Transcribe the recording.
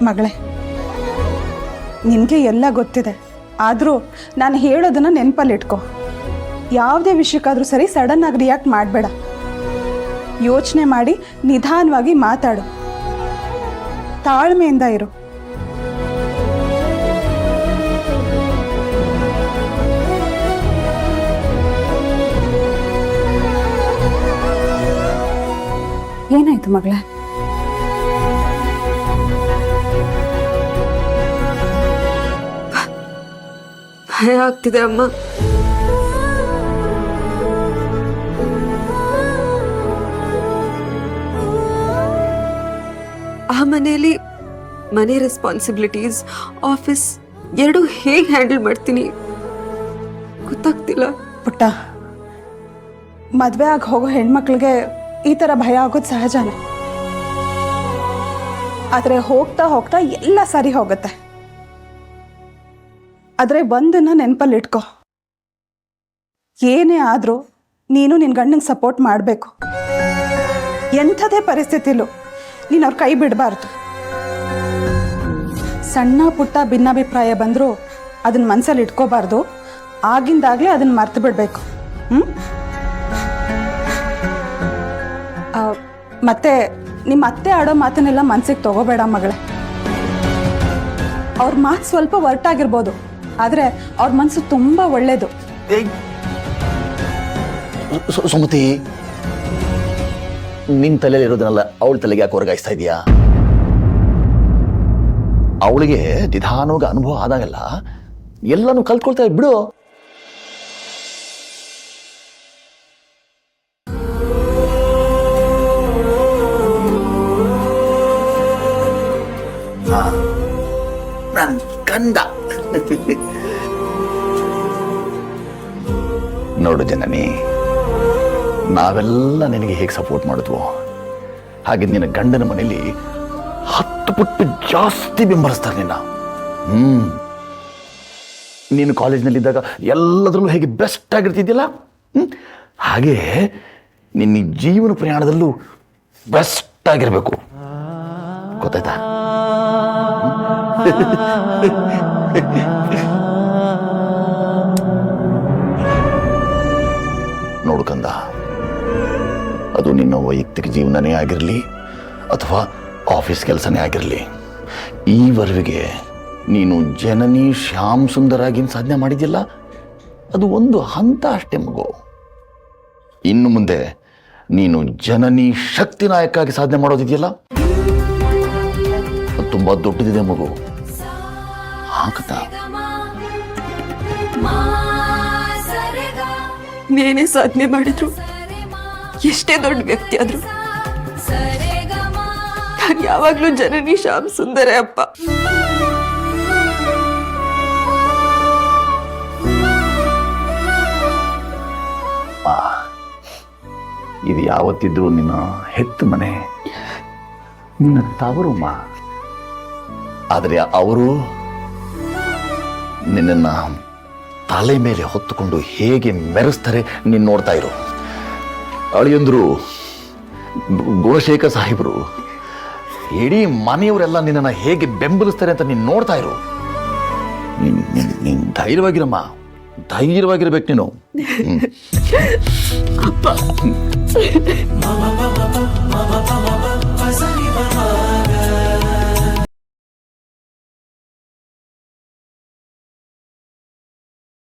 ಮಗಳೇ, ನಿನಗೆ ಎಲ್ಲ ಗೊತ್ತಿದೆ. ಆದರೂ ನಾನು ಹೇಳೋದನ್ನು ನೆನಪಲ್ಲಿಟ್ಕೊ. ಯಾವುದೇ ವಿಷಯಕ್ಕಾದರೂ ಸರಿ ಸಡನ್ನಾಗಿ ರಿಯಾಕ್ಟ್ ಮಾಡಬೇಡ. ಯೋಚನೆ ಮಾಡಿ ನಿಧಾನವಾಗಿ ಮಾತಾಡು. ತಾಳ್ಮೆಯಿಂದ ಇರು. ಏನಾಯ್ತು ಮಗಳೇ? ಭಯ ಆಗ್ತಿದೆ ಅಮ್ಮ. ಆ ಮನೆಯಲ್ಲಿ ಮನೆ ರೆಸ್ಪಾನ್ಸಿಬಿಲಿಟೀಸ್, ಆಫೀಸ್ ಎರಡೂ ಹೇಗೆ ಹ್ಯಾಂಡಲ್ ಮಾಡ್ತೀನಿ ಗೊತ್ತಾಗ್ತಿಲ್ಲ. ಪುಟ್ಟ, ಮದುವೆ ಆಗಿ ಹೋಗೋ ಹೆಣ್ಮಕ್ಳಿಗೆ ಈ ಥರ ಭಯ ಆಗೋದು ಸಹಜನೇ. ಆದರೆ ಹೋಗ್ತಾ ಹೋಗ್ತಾ ಎಲ್ಲ ಸರಿ ಹೋಗುತ್ತೆ. ಆದರೆ ಒಂದನ್ನು ನೆನಪಲ್ಲಿಟ್ಕೊ, ಏನೇ ಆದರೂ ನೀನು ನಿನ್ನ ಗಂಡಂಗೆ ಸಪೋರ್ಟ್ ಮಾಡಬೇಕು. ಎಂಥದೇ ಪರಿಸ್ಥಿತಿಲೂ ನೀನು ಅವ್ರ ಕೈ ಬಿಡಬಾರ್ದು. ಸಣ್ಣ ಪುಟ್ಟ ಭಿನ್ನಾಭಿಪ್ರಾಯ ಬಂದರೂ ಅದನ್ನ ಮನಸ್ಸಲ್ಲಿ ಇಟ್ಕೋಬಾರ್ದು. ಆಗಿಂದಾಗಲೇ ಅದನ್ನು ಮರ್ತು ಬಿಡಬೇಕು. ಮತ್ತೆ ನಿಮ್ಮ ಅತ್ತೆ ಆಡೋ ಮಾತನ್ನೆಲ್ಲ ಮನಸ್ಸಿಗೆ ತಗೋಬೇಡ ಮಗಳೇ. ಅವ್ರ ಮಾತು ಸ್ವಲ್ಪ ಒರಟಾಗಿರ್ಬೋದು, ಆದರೆ ಅವ್ರ ಮನಸ್ಸು ತುಂಬ ಒಳ್ಳೇದು. ಸುಮತಿ, ನಿನ್ನ ತಲೆಯಲ್ಲಿ ಇರೋದನ್ನೆಲ್ಲ ಅವಳ ತಲೆಗೆ ಯಾಕೆ ಹೊರಗಾಯಿಸ್ತಾ ಇದೆಯಾ? ಅವಳಿಗೆ ನಿಧಾನವಾಗಿ ಅನುಭವ ಆದಾಗಲ್ಲ ಎಲ್ಲನೂ ಕಲ್ತ್ಕೊಳ್ತಾ ಬಿಡು. ನನ್ ಗಂಡ ನೋಡು ಜನನಿ, ನಾವೆಲ್ಲ ನಿನಗೆ ಹೇಗೆ ಸಪೋರ್ಟ್ ಮಾಡಿದ್ವು ಹಾಗೆ ನಿನ್ನ ಗಂಡನ ಮನೆಯಲ್ಲಿ 10 ಪಟ್ಟು ಜಾಸ್ತಿ ಬೆಂಬಲಿಸ್ತಾರೆ ನಿನ್ನ. ನೀನು ಕಾಲೇಜ್ನಲ್ಲಿದ್ದಾಗ ಎಲ್ಲದರಲ್ಲೂ ಹೇಗೆ ಬೆಸ್ಟ್ ಆಗಿರ್ತಿದ್ದಿಲ್ಲ, ಹಾಗೆ ನಿನ್ನ ಜೀವನ ಪ್ರಯಾಣದಲ್ಲೂ ಬೆಸ್ಟ್ ಆಗಿರಬೇಕು. ಗೊತ್ತಾಯ್ತಾ? ನೋಡ್ಕಂದ, ಅದು ನಿನ್ನ ವೈಯಕ್ತಿಕ ಜೀವನನೇ ಆಗಿರಲಿ ಅಥವಾ ಆಫೀಸ್ ಕೆಲಸನೇ ಆಗಿರಲಿ, ಈವರೆಗೆ ನೀನು ಜನನಿ ಶ್ಯಾಮ್ ಸುಂದರಾಗಿನ ಸಾಧನೆ ಮಾಡಿದ್ಯಲ್ಲ, ಅದು ಒಂದು ಹಂತ ಅಷ್ಟೇ ಮಗು. ಇನ್ನು ಮುಂದೆ ನೀನು ಜನನಿ ಶಕ್ತಿ ನಾಯಕಾಗಿ ಸಾಧನೆ ಮಾಡೋದಿದೆಯಲ್ಲ, ಅದು ತುಂಬಾ ದೊಡ್ಡದಿದೆ ಮಗು. ಹಾಕತ ನೇನೇ ಸಾಧನೆ ಮಾಡಿದ್ರು, ಎಷ್ಟೇ ದೊಡ್ಡ ವ್ಯಕ್ತಿ ಆದ್ರು, ನಾನು ಯಾವಾಗ್ಲೂ ಜನನಿ ಶ್ಯಾಮ್ ಸುಂದರ ಅಪ್ಪ. ಇದು ಯಾವತ್ತಿದ್ರೂ ನಿನ್ನ ಹೆತ್ತು ಮನೆ, ನಿನ್ನ ತವರಮ್ಮ. ಆದರೆ ಅವರು ನಿನ್ನ ತಲೆ ಮೇಲೆ ಹೊತ್ತುಕೊಂಡು ಹೇಗೆ ಮೆರೆಸ್ತಾರೆ ನೀನು ನೋಡ್ತಾ ಇರು. ಅಳಿಯಂದ್ರು, ಗುಣಶೇಖರ್ ಸಾಹೇಬರು, ಇಡೀ ಮನೆಯವರೆಲ್ಲ ನಿನ್ನನ್ನು ಹೇಗೆ ಬೆಂಬಲಿಸ್ತಾರೆ ಅಂತ ನೀನು ನೋಡ್ತಾ ಇರು. ನೀನು ಧೈರ್ಯವಾಗಿರಮ್ಮ, ಧೈರ್ಯವಾಗಿರ್ಬೇಕು ನೀನು. ಅಪ್ಪ